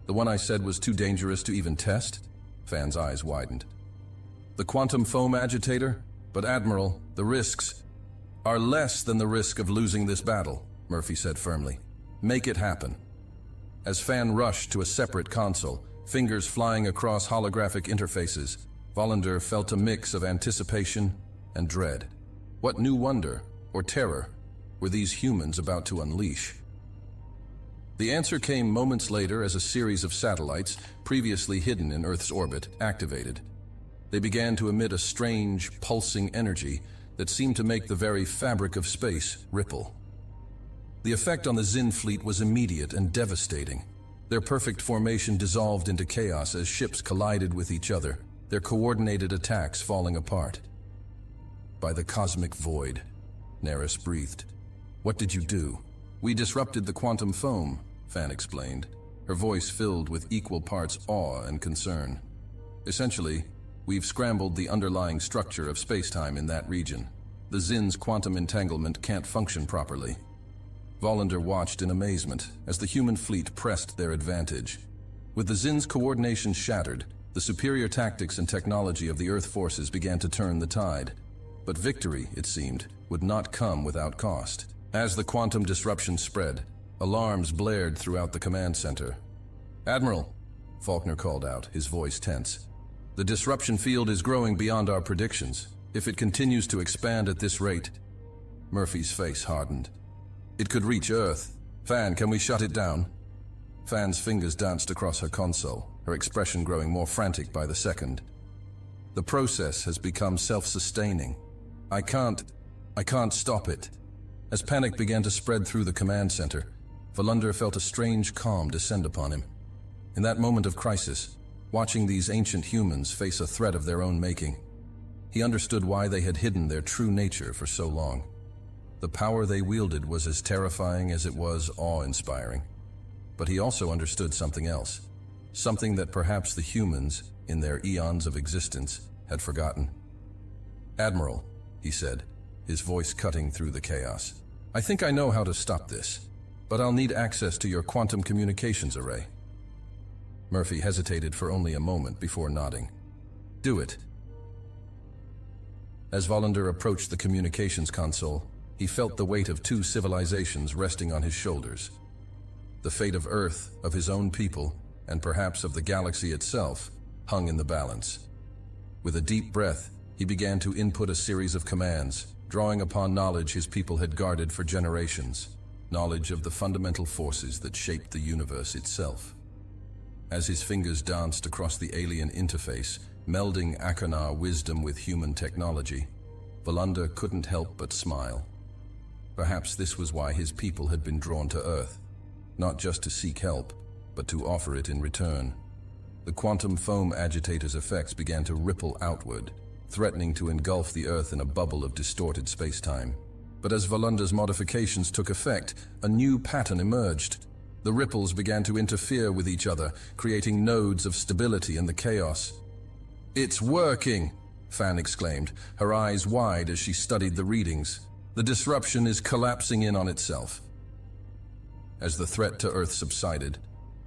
The one I said was too dangerous to even test?" Fan's eyes widened. "The quantum foam agitator? But Admiral, the risks are less than the risk of losing this battle," Murphy said firmly. "Make it happen." As Fan rushed to a separate console, fingers flying across holographic interfaces, Volunda felt a mix of anticipation and dread. What new wonder, or terror, were these humans about to unleash? The answer came moments later as a series of satellites, previously hidden in Earth's orbit, activated. They began to emit a strange, pulsing energy that seemed to make the very fabric of space ripple. The effect on the Xin fleet was immediate and devastating. Their perfect formation dissolved into chaos as ships collided with each other, their coordinated attacks falling apart. "By the cosmic void," Neris breathed. "What did you do?" "We disrupted the quantum foam," Fan explained, her voice filled with equal parts awe and concern. "Essentially, we've scrambled the underlying structure of spacetime in that region. The Xin's quantum entanglement can't function properly." Volunda watched in amazement as the human fleet pressed their advantage. With the Xin's coordination shattered, the superior tactics and technology of the Earth forces began to turn the tide. But victory, it seemed, would not come without cost. As the quantum disruption spread, alarms blared throughout the command center. "Admiral," Faulkner called out, his voice tense. "The disruption field is growing beyond our predictions. If it continues to expand at this rate..." Murphy's face hardened. "It could reach Earth. Fan, can we shut it down?" Fan's fingers danced across her console, her expression growing more frantic by the second. "The process has become self-sustaining. I can't stop it." As panic began to spread through the command center, Volunda felt a strange calm descend upon him. In that moment of crisis, watching these ancient humans face a threat of their own making, he understood why they had hidden their true nature for so long. The power they wielded was as terrifying as it was awe-inspiring. But he also understood something else, something that perhaps the humans in their eons of existence, had forgotten. "Admiral," he said, his voice cutting through the chaos, "I think I know how to stop this, but I'll need access to your quantum communications array." Murphy hesitated for only a moment before nodding. "Do it." As Volander approached the communications console, he felt the weight of two civilizations resting on his shoulders. The fate of Earth, of his own people, and perhaps of the galaxy itself, hung in the balance. With a deep breath, he began to input a series of commands, drawing upon knowledge his people had guarded for generations, knowledge of the fundamental forces that shaped the universe itself. As his fingers danced across the alien interface, melding Achernar wisdom with human technology, Volander couldn't help but smile. Perhaps this was why his people had been drawn to Earth, not just to seek help, but to offer it in return. The quantum foam agitator's effects began to ripple outward, threatening to engulf the Earth in a bubble of distorted space-time. But as Volander's modifications took effect, a new pattern emerged. The ripples began to interfere with each other, creating nodes of stability in the chaos. "It's working!" Fan exclaimed, her eyes wide as she studied the readings. "The disruption is collapsing in on itself." As the threat to Earth subsided,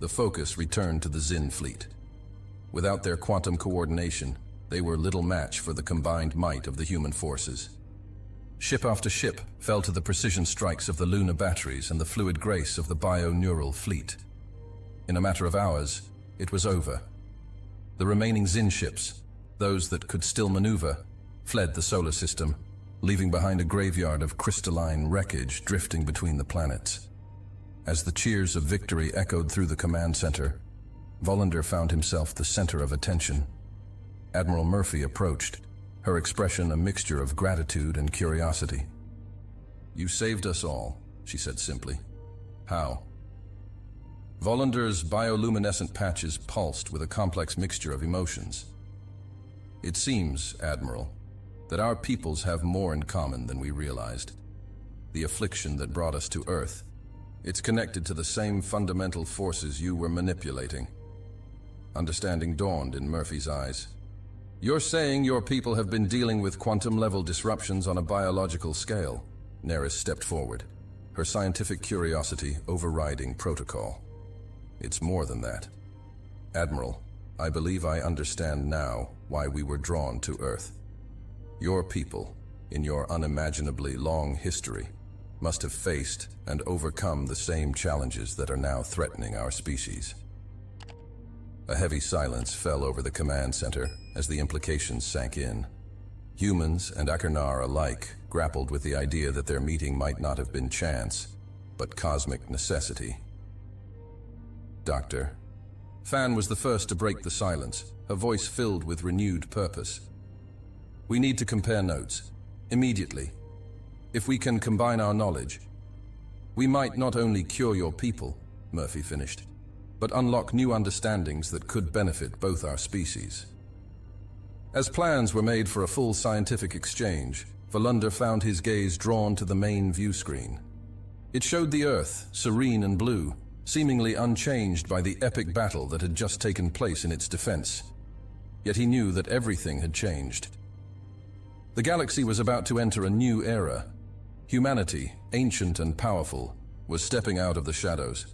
the focus returned to the Xin fleet. Without their quantum coordination, they were little match for the combined might of the human forces. Ship after ship fell to the precision strikes of the lunar batteries and the fluid grace of the bio-neural fleet. In a matter of hours, it was over. The remaining Xin ships, those that could still maneuver, fled the solar system, leaving behind a graveyard of crystalline wreckage drifting between the planets. As the cheers of victory echoed through the command center, Volander found himself the center of attention. Admiral Murphy approached, her expression a mixture of gratitude and curiosity. "You saved us all," she said simply. "How?" Volander's bioluminescent patches pulsed with a complex mixture of emotions. "It seems, Admiral, that our peoples have more in common than we realized. The affliction that brought us to Earth, it's connected to the same fundamental forces you were manipulating." Understanding dawned in Murphy's eyes. "You're saying your people have been dealing with quantum-level disruptions on a biological scale?" Neris stepped forward, her scientific curiosity overriding protocol. "It's more than that. Admiral, I believe I understand now why we were drawn to Earth. Your people, in your unimaginably long history, must have faced and overcome the same challenges that are now threatening our species." A heavy silence fell over the command center as the implications sank in. Humans and Achernar alike grappled with the idea that their meeting might not have been chance, but cosmic necessity. "Doctor." Fan was the first to break the silence, her voice filled with renewed purpose. "We need to compare notes, immediately. If we can combine our knowledge, we might not only cure your people," Murphy finished, "but unlock new understandings that could benefit both our species." As plans were made for a full scientific exchange, Volander found his gaze drawn to the main view screen. It showed the Earth, serene and blue, seemingly unchanged by the epic battle that had just taken place in its defense. Yet he knew that everything had changed. The galaxy was about to enter a new era. Humanity, ancient and powerful, was stepping out of the shadows.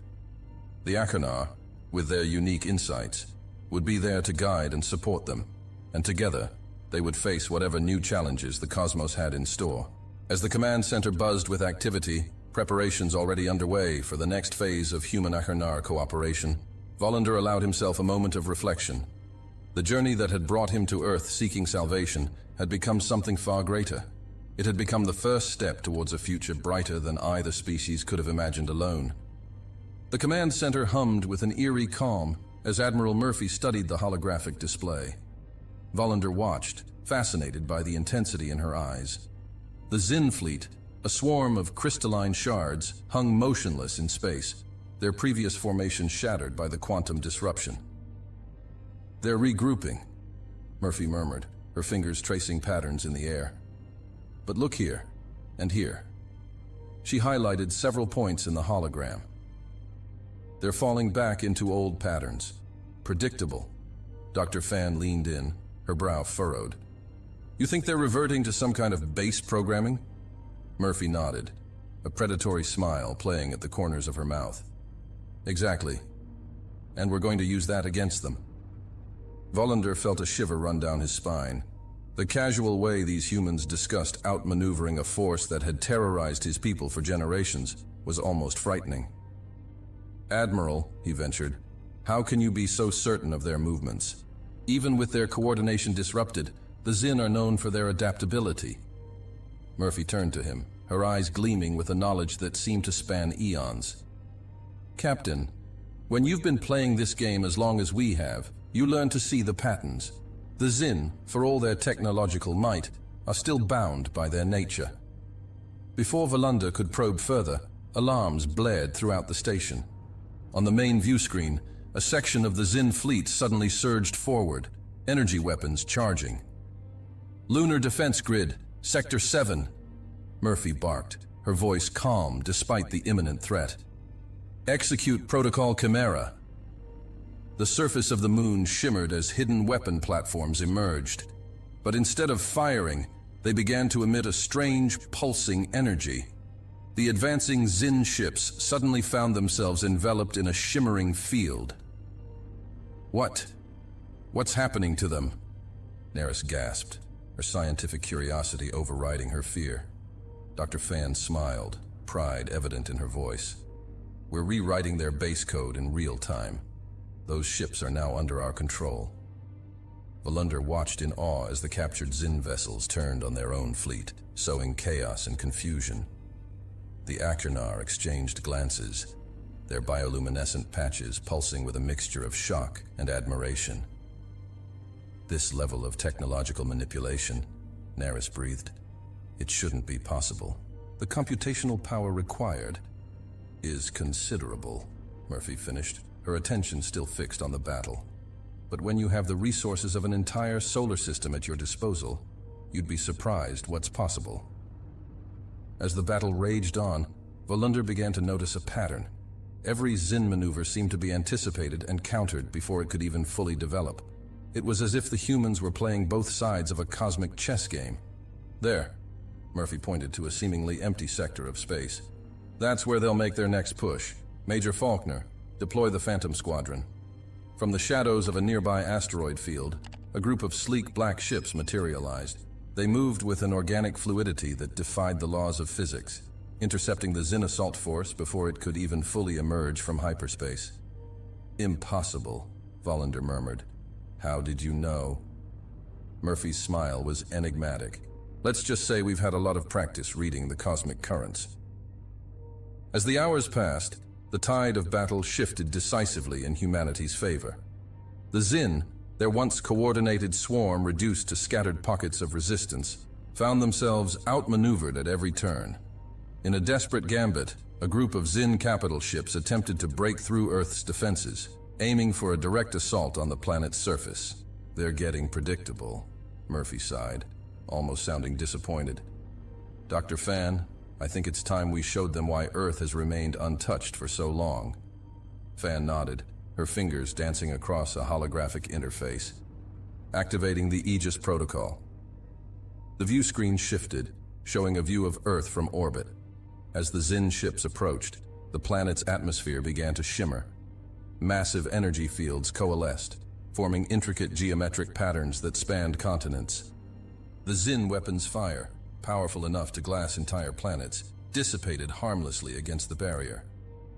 The Achernar, with their unique insights, would be there to guide and support them, and together, they would face whatever new challenges the cosmos had in store. As the command center buzzed with activity, preparations already underway for the next phase of human-Achernar cooperation, Volander allowed himself a moment of reflection. The journey that had brought him to Earth seeking salvation had become something far greater. It had become the first step towards a future brighter than either species could have imagined alone. The command center hummed with an eerie calm as Admiral Murphy studied the holographic display. Volander watched, fascinated by the intensity in her eyes. The Xin fleet, a swarm of crystalline shards, hung motionless in space, their previous formation shattered by the quantum disruption. "They're regrouping," Murphy murmured, her fingers tracing patterns in the air. "But look here, and here." She highlighted several points in the hologram. "They're falling back into old patterns, predictable, Dr. Fan leaned in, her brow furrowed. You think they're reverting to some kind of base programming? Murphy nodded, a predatory smile playing at the corners of her mouth. Exactly. And we're going to use that against them. Volander felt a shiver run down his spine. The casual way these humans discussed outmaneuvering a force that had terrorized his people for generations was almost frightening. Admiral, he ventured, how can you be so certain of their movements? Even with their coordination disrupted, the Xin are known for their adaptability. Murphy turned to him, her eyes gleaming with a knowledge that seemed to span eons. Captain, when you've been playing this game as long as we have, you learn to see the patterns. The Xin, for all their technological might, are still bound by their nature. Before Volander could probe further, alarms blared throughout the station. On the main view screen, a section of the Xin fleet suddenly surged forward, energy weapons charging. Lunar Defense Grid, Sector 7, Murphy barked, her voice calm despite the imminent threat. Execute Protocol Chimera. The surface of the moon shimmered as hidden weapon platforms emerged, but instead of firing, they began to emit a strange, pulsing energy. The advancing Xin ships suddenly found themselves enveloped in a shimmering field. What's happening to them? Neris gasped, her scientific curiosity overriding her fear. Dr. Fan smiled, pride evident in her voice. We're rewriting their base code in real time. Those ships are now under our control. Volander watched in awe as the captured Xin vessels turned on their own fleet, sowing chaos and confusion. The Achernar exchanged glances, their bioluminescent patches pulsing with a mixture of shock and admiration. This level of technological manipulation, Neris breathed. It shouldn't be possible. The computational power required is considerable, Murphy finished, her attention still fixed on the battle. But when you have the resources of an entire solar system at your disposal, you'd be surprised what's possible. As the battle raged on, Volander began to notice a pattern. Every Xin maneuver seemed to be anticipated and countered before it could even fully develop. It was as if the humans were playing both sides of a cosmic chess game. There, Murphy pointed to a seemingly empty sector of space. That's where they'll make their next push. Major Faulkner, deploy the Phantom Squadron. From the shadows of a nearby asteroid field, a group of sleek black ships materialized. They moved with an organic fluidity that defied the laws of physics, intercepting the Xin assault force before it could even fully emerge from hyperspace. Impossible, Volander murmured. How did you know? Murphy's smile was enigmatic. Let's just say we've had a lot of practice reading the cosmic currents. As the hours passed, the tide of battle shifted decisively in humanity's favor. The Xin, their once coordinated swarm reduced to scattered pockets of resistance, found themselves outmaneuvered at every turn. In a desperate gambit, a group of Xin capital ships attempted to break through Earth's defenses, aiming for a direct assault on the planet's surface. They're getting predictable, Murphy sighed, almost sounding disappointed. Dr. Fan, I think it's time we showed them why Earth has remained untouched for so long. Fan nodded, her fingers dancing across a holographic interface. Activating the Aegis protocol. The view screen shifted, showing a view of Earth from orbit. As the Xin ships approached, the planet's atmosphere began to shimmer. Massive energy fields coalesced, forming intricate geometric patterns that spanned continents. The Xin weapons' fire, powerful enough to glass entire planets, dissipated harmlessly against the barrier.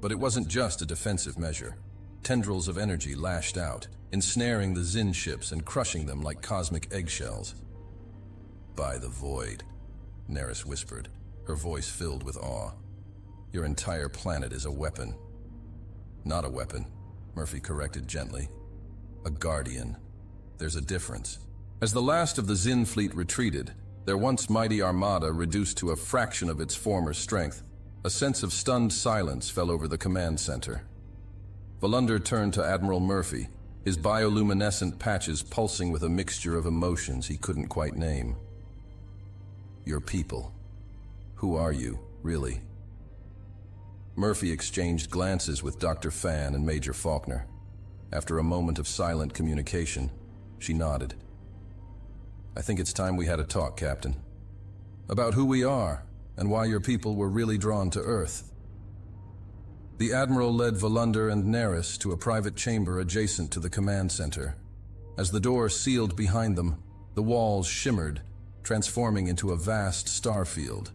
But it wasn't just a defensive measure. Tendrils of energy lashed out, ensnaring the Xin ships and crushing them like cosmic eggshells. By the void, Neris whispered, her voice filled with awe. Your entire planet is a weapon. Not a weapon, Murphy corrected gently. A guardian. There's a difference. As the last of the Xin fleet retreated, their once mighty armada reduced to a fraction of its former strength, a sense of stunned silence fell over the command center. Volander turned to Admiral Murphy, his bioluminescent patches pulsing with a mixture of emotions he couldn't quite name. Your people. Who are you, really? Murphy exchanged glances with Dr. Fan and Major Faulkner. After a moment of silent communication, She nodded. I think it's time we had a talk, Captain. About who we are, and why your people were really drawn to Earth. The Admiral led Volunder and Neris to a private chamber adjacent to the command center. As the door sealed behind them, the walls shimmered, transforming into a vast star field.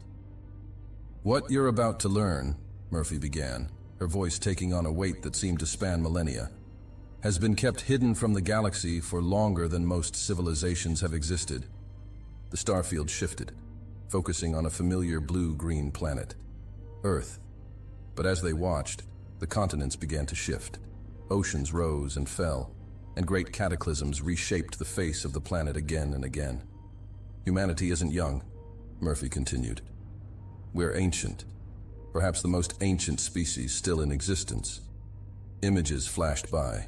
What you're about to learn, Murphy began, her voice taking on a weight that seemed to span millennia, has been kept hidden from the galaxy for longer than most civilizations have existed. The starfield shifted, focusing on a familiar blue-green planet, Earth. But as they watched, the continents began to shift. Oceans rose and fell, and great cataclysms reshaped the face of the planet again and again. Humanity isn't young, Murphy continued. We're ancient, perhaps the most ancient species still in existence. Images flashed by.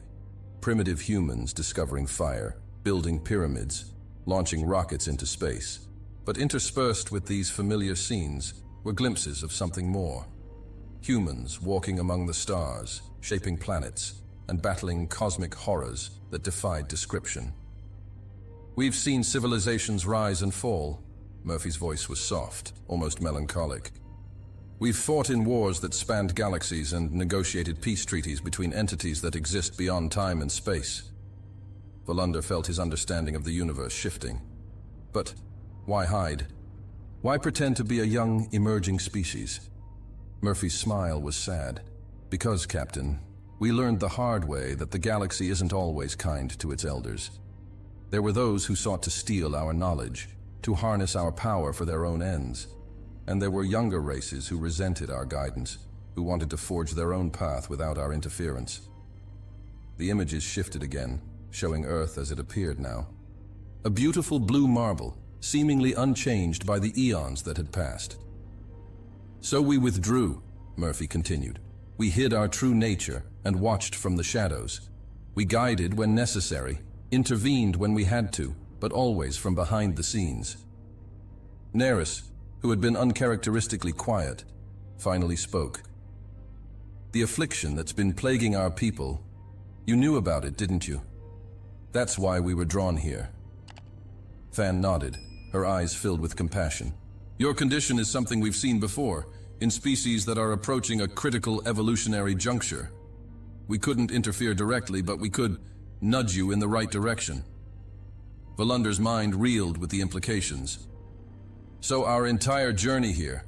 Primitive humans discovering fire, building pyramids, launching rockets into space. But interspersed with these familiar scenes were glimpses of something more. Humans walking among the stars, shaping planets, and battling cosmic horrors that defied description. We've seen civilizations rise and fall. Murphy's voice was soft, almost melancholic. We've fought in wars that spanned galaxies and negotiated peace treaties between entities that exist beyond time and space. Volunder felt his understanding of the universe shifting. But why hide? Why pretend to be a young, emerging species? Murphy's smile was sad. Because, Captain, we learned the hard way that the galaxy isn't always kind to its elders. There were those who sought to steal our knowledge, to harness our power for their own ends. And there were younger races who resented our guidance, who wanted to forge their own path without our interference. The images shifted again, showing Earth as it appeared now. A beautiful blue marble, seemingly unchanged by the eons that had passed. So we withdrew, Murphy continued. We hid our true nature and watched from the shadows. We guided when necessary, intervened when we had to, but always from behind the scenes. Neris, who had been uncharacteristically quiet, finally spoke. The affliction that's been plaguing our people, you knew about it, didn't you? That's why we were drawn here. Fan nodded, her eyes filled with compassion. Your condition is something we've seen before, in species that are approaching a critical evolutionary juncture. We couldn't interfere directly, but we could nudge you in the right direction. Volunder's mind reeled with the implications. So our entire journey here,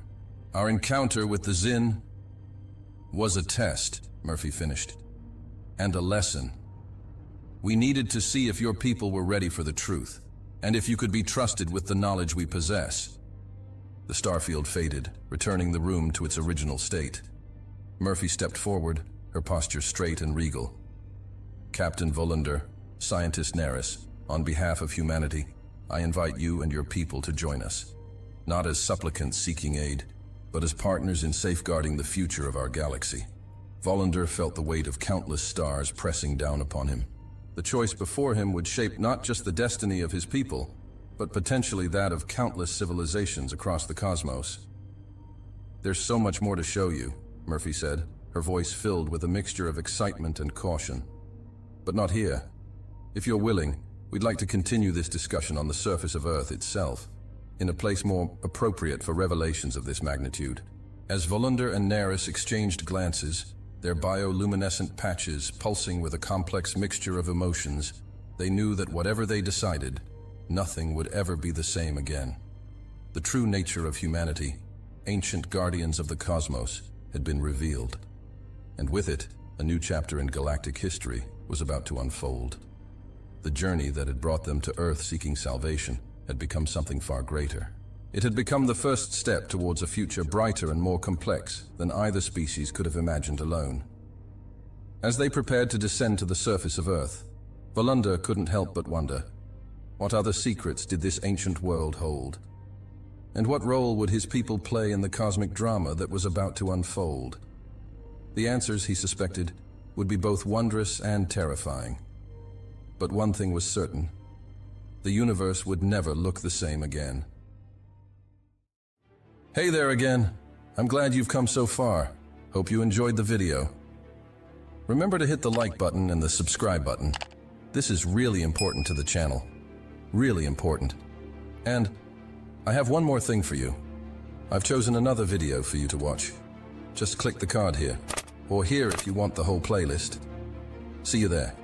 our encounter with the Zin, was a test, Murphy finished, and a lesson. We needed to see if your people were ready for the truth, and if you could be trusted with the knowledge we possess. The starfield faded, returning the room to its original state. Murphy stepped forward, her posture straight and regal. Captain Volunder, Scientist Neris, on behalf of humanity, I invite you and your people to join us. Not as supplicants seeking aid, but as partners in safeguarding the future of our galaxy. Volunder felt the weight of countless stars pressing down upon him. The choice before him would shape not just the destiny of his people, but potentially that of countless civilizations across the cosmos. There's so much more to show you, Murphy said, her voice filled with a mixture of excitement and caution. But not here. If you're willing, we'd like to continue this discussion on the surface of Earth itself, in a place more appropriate for revelations of this magnitude. As Volunder and Neris exchanged glances, their bioluminescent patches pulsing with a complex mixture of emotions, they knew that whatever they decided, nothing would ever be the same again. The true nature of humanity, ancient guardians of the cosmos, had been revealed. And with it, a new chapter in galactic history was about to unfold. The journey that had brought them to Earth seeking salvation had become something far greater. It had become the first step towards a future brighter and more complex than either species could have imagined alone. As they prepared to descend to the surface of Earth, Volunder couldn't help but wonder, what other secrets did this ancient world hold? And what role would his people play in the cosmic drama that was about to unfold? The answers, he suspected, would be both wondrous and terrifying. But one thing was certain. The universe would never look the same again. Hey there again. I'm glad you've come so far. Hope you enjoyed the video. Remember to hit the like button and the subscribe button. This is really important to the channel. Really important. And I have one more thing for you. I've chosen another video for you to watch. Just click the card here, or here if you want the whole playlist. See you there.